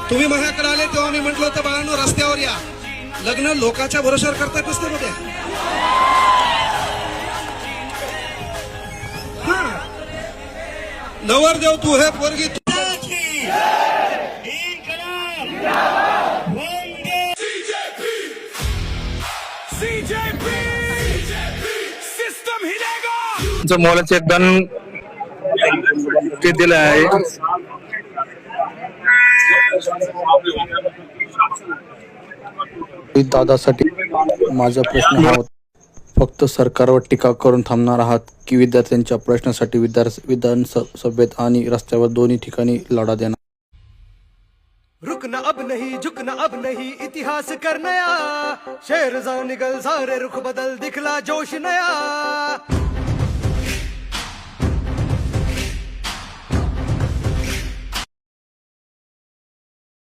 तुम्ही माझ्याकडे आले तेव्हा मी म्हटलं होतं बाळांनो रस्त्यावर या. लग्न लोकांच्या भरोशावर करता कसं मध्ये. नवरदेव तू हे पोरगी मोलाचे एकदम ते दिलं आहे. दादासाठी माझा प्रश्न हा होता, फक्त सरकारवर टीका करून थांबणार आहात की विद्यार्थ्यांच्या प्रश्नासाठी विधानसभेत आणि रस्त्यावर दोन्ही ठिकाणी लढा देणार. रुकना अब नहीं झुकना अब नहीं इतिहास कर नया शेर जा निकल सारे रुख बदल दिखला जोश नया.